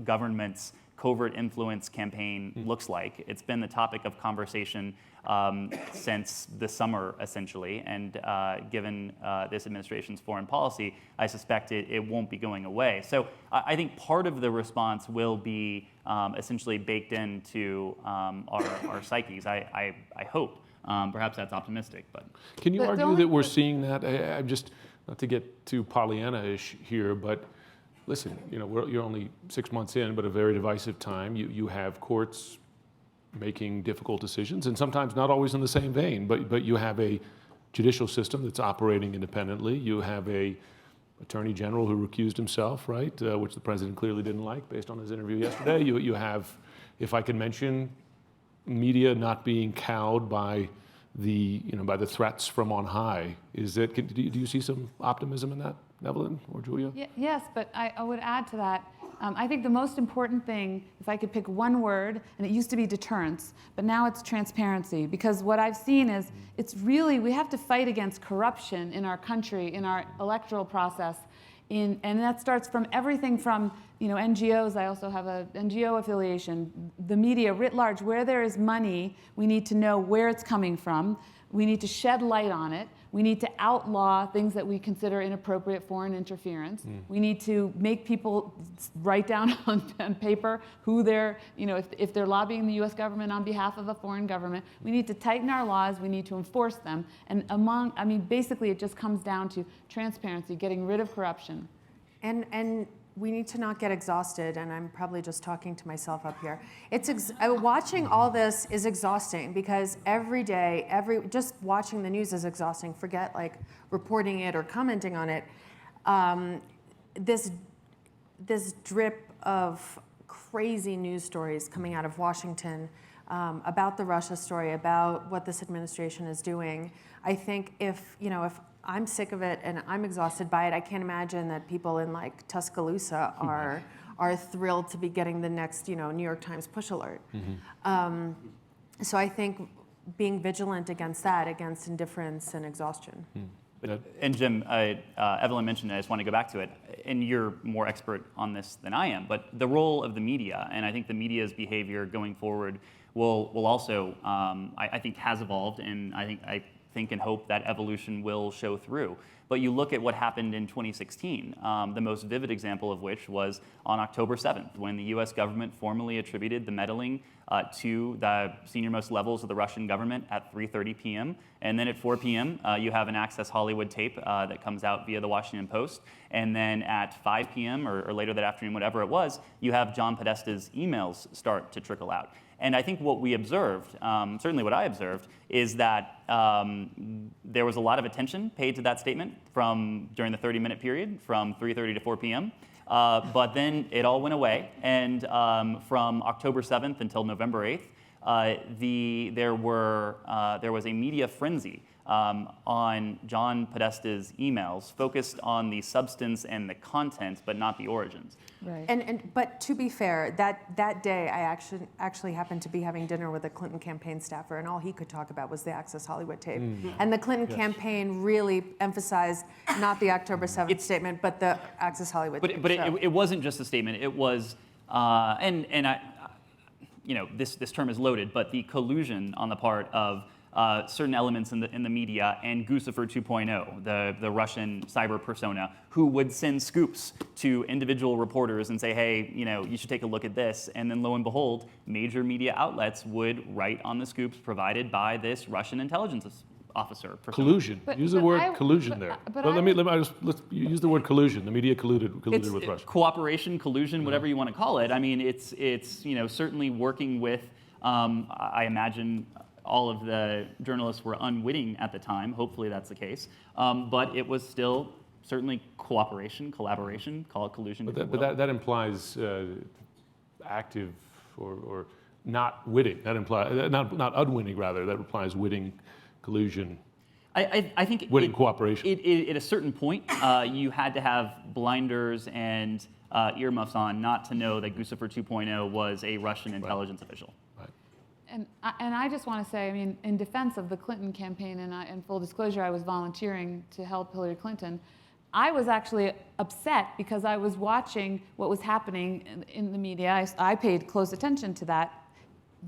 government's covert influence campaign looks like. It's been the topic of conversation since the summer, essentially, and given this administration's foreign policy, I suspect it won't be going away. So I think part of the response will be essentially baked into our psyches. I hope. Perhaps that's optimistic, but. Can you But the argue only that we're thing- seeing that? I'm just, not to get too Pollyanna-ish here, but listen, you're only 6 months in, but a very divisive time. You have courts making difficult decisions, and sometimes not always in the same vein, but you have a judicial system that's operating independently. You have a attorney general who recused himself, right, which the president clearly didn't like based on his interview yesterday. You have, if I can mention, media not being cowed by the threats from on high. Do you see some optimism in that, Evelyn or Julia? Yes, but I would add to that. I think the most important thing, if I could pick one word, and it used to be deterrence, but now it's transparency. Because what I've seen is we have to fight against corruption in our country, in our electoral process. And that starts from everything from NGOs. I also have an NGO affiliation. The media writ large, where there is money, we need to know where it's coming from. We need to shed light on it. We need to outlaw things that we consider inappropriate foreign interference. We need to make people write down on paper who they're, if they're lobbying the U.S. government on behalf of a foreign government. We need to tighten our laws. We need to enforce them. And basically it just comes down to transparency, getting rid of corruption. And we need to not get exhausted, and I'm probably just talking to myself up here. Watching all this is exhausting, because every day, just watching the news is exhausting. Forget reporting it or commenting on it. This drip of crazy news stories coming out of Washington about the Russia story, about what this administration is doing. I think if I'm sick of it and I'm exhausted by it, I can't imagine that people in Tuscaloosa are thrilled to be getting the next New York Times push alert. So I think being vigilant against that, against indifference and exhaustion. And Jim, Evelyn mentioned it, I just want to go back to it, and you're more expert on this than I am, but the role of the media, and I think the media's behavior going forward will also, I think has evolved, and I think and hope that evolution will show through. But you look at what happened in 2016, the most vivid example of which was on October 7th, when the US government formally attributed the meddling to the senior-most levels of the Russian government at 3:30 p.m. And then at 4 p.m., you have an Access Hollywood tape that comes out via the Washington Post. And then at 5 p.m. or later that afternoon, whatever it was, you have John Podesta's emails start to trickle out. And I think what we observed, certainly what I observed, is that there was a lot of attention paid to that statement during the 30-minute period from 3:30 to 4 p.m. But then it all went away, and from October 7th until November 8th, there was a media frenzy on John Podesta's emails, focused on the substance and the content, but not the origins. Right. But to be fair, that day I actually happened to be having dinner with a Clinton campaign staffer, and all he could talk about was the Access Hollywood tape. And the Clinton campaign really emphasized not the October 7th statement, but the Access Hollywood tape. But it wasn't just a statement. It was, this term is loaded, but the collusion on the part of certain elements in the media and Guccifer 2.0, the Russian cyber persona, who would send scoops to individual reporters and say, hey, you should take a look at this. And then lo and behold, major media outlets would write on the scoops provided by this Russian intelligence officer. Persona. Collusion. Use the word collusion there. but Let's use the word collusion. The media colluded with Russia. Cooperation, collusion, whatever you want to call it. I mean, it's certainly working with, I imagine, all of the journalists were unwitting at the time. Hopefully that's the case. But it was still certainly cooperation, collaboration, call it collusion. But that implies active or not witting. That implies, not unwitting, rather. That implies witting collusion. I think Witting cooperation. At a certain point, you had to have blinders and earmuffs on not to know that Guccifer 2.0 was a Russian intelligence official. And I just want to say, I mean, in defense of the Clinton campaign, and in full disclosure, I was volunteering to help Hillary Clinton. I was actually upset because I was watching what was happening in the media. I paid close attention to that,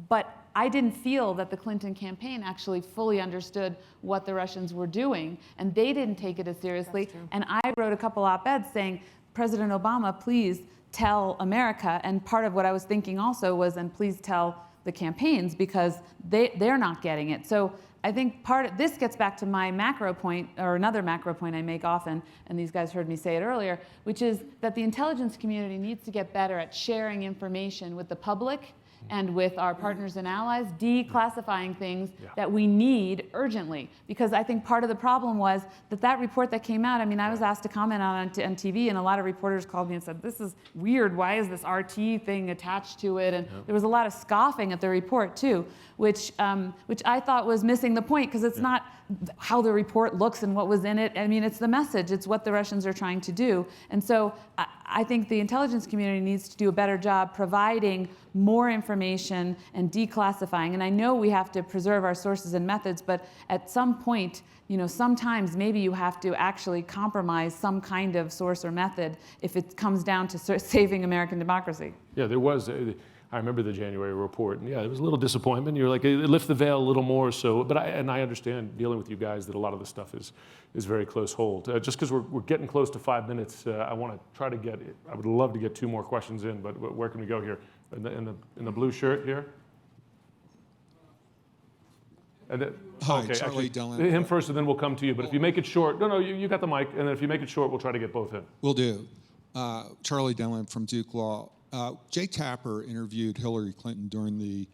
but I didn't feel that the Clinton campaign actually fully understood what the Russians were doing, and they didn't take it as seriously. And I wrote a couple op-eds saying, President Obama, please tell America. And part of what I was thinking also was, and please tell the campaigns, because they're not getting it. So I think this gets back to my macro point, or another macro point I make often, and these guys heard me say it earlier, which is that the intelligence community needs to get better at sharing information with the public and with our partners and allies, declassifying things that we need urgently. Because I think part of the problem was that report that came out, I mean, I was asked to comment on it on TV, and a lot of reporters called me and said, this is weird, why is this RT thing attached to it? And there was a lot of scoffing at the report too, which I thought was missing the point, because it's not how the report looks and what was in it. I mean, it's the message, it's what the Russians are trying to do. And so I think the intelligence community needs to do a better job providing more information and declassifying. And I know we have to preserve our sources and methods, but at some point, sometimes maybe you have to actually compromise some kind of source or method if it comes down to saving American democracy. Yeah, there was. I remember the January report, and yeah, it was a little disappointment. You're like, lift the veil a little more. So, but I understand dealing with you guys that a lot of the stuff is very close hold. Just because we're getting close to 5 minutes, I want to try to get. I would love to get 2 more questions in, but where can we go here? In the blue shirt here. And Hi, okay, Charlie actually, Dillon. him first, and then we'll come to you. But if you make it short, no, you got the mic, and then if you make it short, we'll try to get both in. Will do. Charlie Dillon from Duke Law. Jay Tapper interviewed Hillary Clinton during the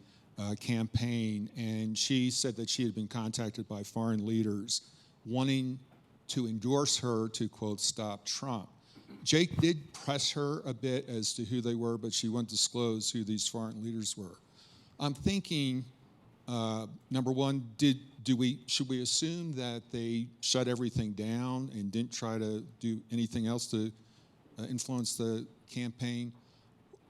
campaign, and she said that she had been contacted by foreign leaders wanting to endorse her to, quote, stop Trump. Jake did press her a bit as to who they were, but she wouldn't disclose who these foreign leaders were. I'm thinking, number one, should we assume that they shut everything down and didn't try to do anything else to influence the campaign?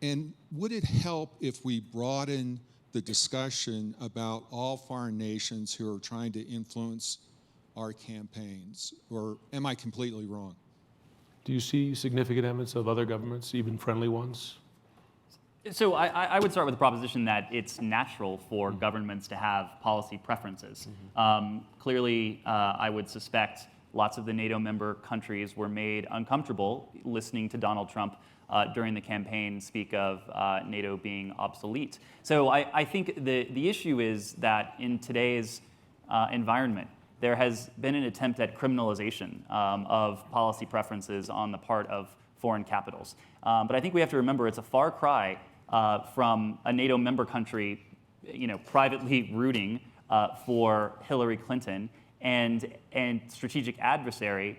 And would it help if we broaden the discussion about all foreign nations who are trying to influence our campaigns? Or am I completely wrong? Do you see significant evidence of other governments, even friendly ones? So I would start with the proposition that it's natural for governments to have policy preferences. Clearly, I would suspect lots of the NATO member countries were made uncomfortable listening to Donald Trump during the campaign speak of NATO being obsolete. So I think the issue is that in today's environment, there has been an attempt at criminalization of policy preferences on the part of foreign capitals. But I think we have to remember it's a far cry from a NATO member country, privately rooting for Hillary Clinton and strategic adversary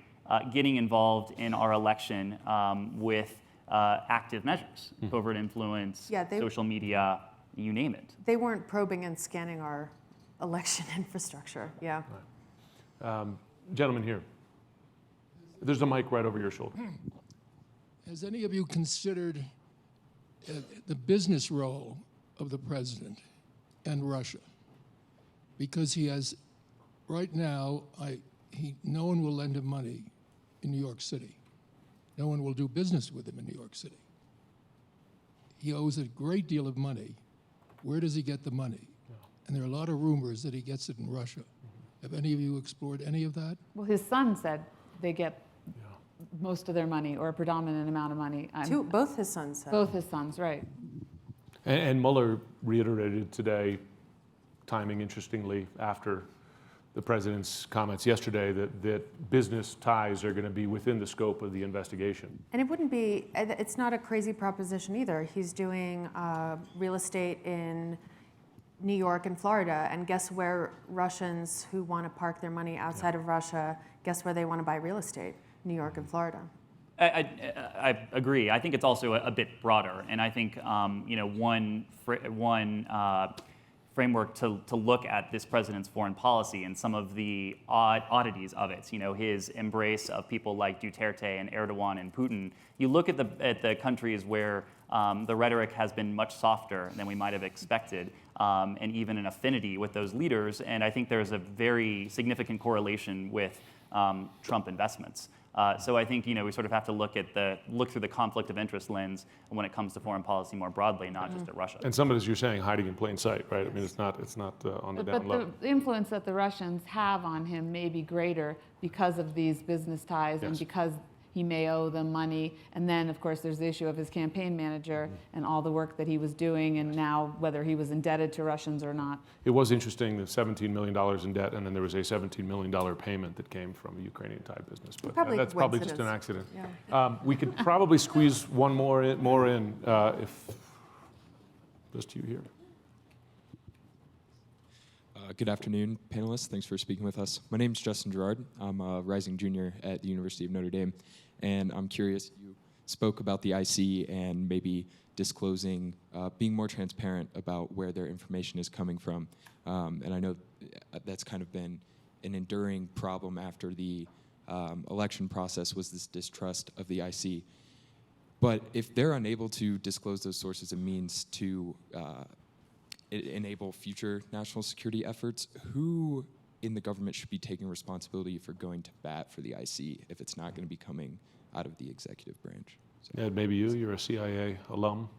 getting involved in our election with active measures, covert influence, social media, you name it. They weren't probing and scanning our election infrastructure, yeah. Right. Gentleman here. There's a mic right over your shoulder. Has any of you considered the business role of the president and Russia? Because he has, right now, no one will lend him money in New York City. No one will do business with him in New York City. He owes a great deal of money. Where does he get the money? And there are a lot of rumors that he gets it in Russia. Have any of you explored any of that? Well, his son said they get most of their money, or a predominant amount of money. Both his sons said. Both his sons, right. And Mueller reiterated today, timing interestingly after the president's comments yesterday, that business ties are going to be within the scope of the investigation. And it's not a crazy proposition either. He's doing real estate in New York and Florida, and guess where Russians who want to park their money outside of Russia, guess where they want to buy real estate? New York and Florida. I agree. I think it's also a bit broader, and I think one framework to look at this president's foreign policy and some of the oddities of it. His embrace of people like Duterte and Erdogan and Putin. You look at the countries where the rhetoric has been much softer than we might have expected, and even an affinity with those leaders. And I think there's a very significant correlation with Trump investments. So I think we sort of have to look through the conflict of interest lens when it comes to foreign policy more broadly, not just at Russia. And some of it, as you're saying, hiding in plain sight, right? I mean, it's not on the down low. But the influence that the Russians have on him may be greater because of these business ties and Yes. because he may owe them money. And then, of course, there's the issue of his campaign manager and all the work that he was doing, and now whether he was indebted to Russians or not. It was interesting, the $17 million in debt, and then there was a $17 million payment that came from a Ukrainian-type business. But Probably that's probably just an coincidence. accident. We could probably squeeze one more in if just you here. Good afternoon, panelists. Thanks for speaking with us. My name is Justin Gerard. I'm a rising junior at the University of Notre Dame, and I'm curious, you spoke about the IC and maybe disclosing, being more transparent about where their information is coming from. And I know that's kind of been an enduring problem after the election process, was this distrust of the IC. But if they're unable to disclose those sources and means to enable future national security efforts, who in the government should be taking responsibility for going to bat for the IC if it's not going to be coming out of the executive branch? So. Ed, maybe you're a CIA alum.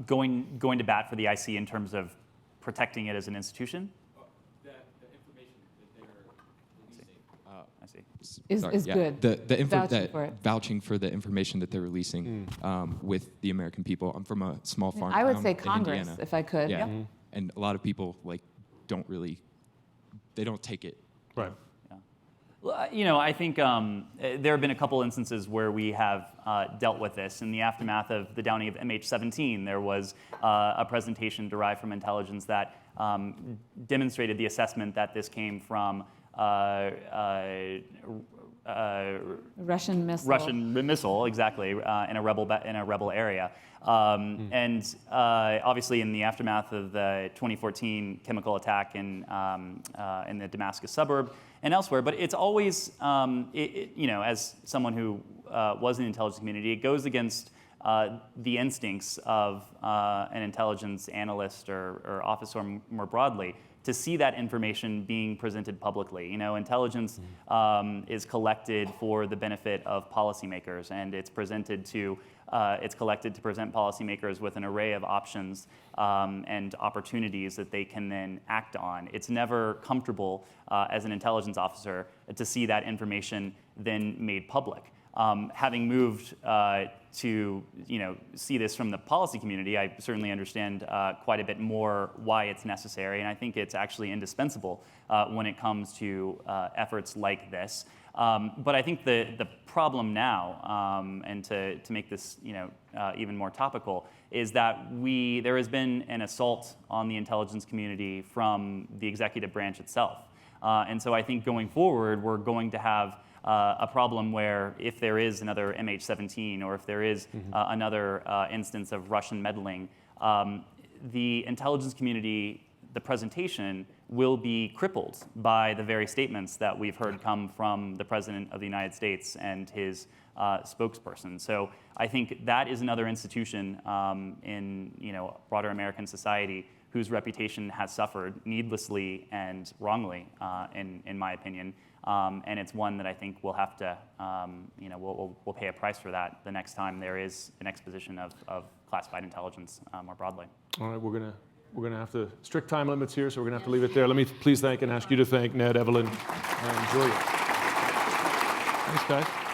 Going to bat for the IC in terms of protecting it as an institution? The information that they're releasing. I see. Is good. The info Vouching that for it. vouching for the information that they're releasing with the American people. I'm from a small farm I would town say in Congress, Indiana. if I could. Yeah, and a lot of people don't take it. Right. Well, I think there have been a couple instances where we have dealt with this. In the aftermath of the downing of MH17, there was a presentation derived from intelligence that demonstrated the assessment that this came from Russian missile. Russian missile, exactly, in a rebel area. And obviously, in the aftermath of the 2014 chemical attack in the Damascus suburb and elsewhere, but it's always, as someone who was in the intelligence community, it goes against the instincts of an intelligence analyst or officer more broadly to see that information being presented publicly. Intelligence is collected for the benefit of policymakers, and it's collected to present policymakers with an array of options and opportunities that they can then act on. It's never comfortable as an intelligence officer to see that information then made public. Having moved to see this from the policy community, I certainly understand quite a bit more why it's necessary, and I think it's actually indispensable when it comes to efforts like this. But I think the problem now, and to make this even more topical, is that there has been an assault on the intelligence community from the executive branch itself, and so I think going forward we're going to have a problem where if there is another MH17 or if there is another instance of Russian meddling, the intelligence community, the presentation, will be crippled by the very statements that we've heard come from the President of the United States and his spokesperson. So I think that is another institution in broader American society whose reputation has suffered needlessly and wrongly, in my opinion. And it's one that I think we'll have to, we'll pay a price for that the next time there is an exposition of classified intelligence more broadly. All right, we're gonna have to strict time limits here, so we're gonna have to leave it there. Let me please thank and ask you to thank Ned, Evelyn, and Julia. Thanks, guys.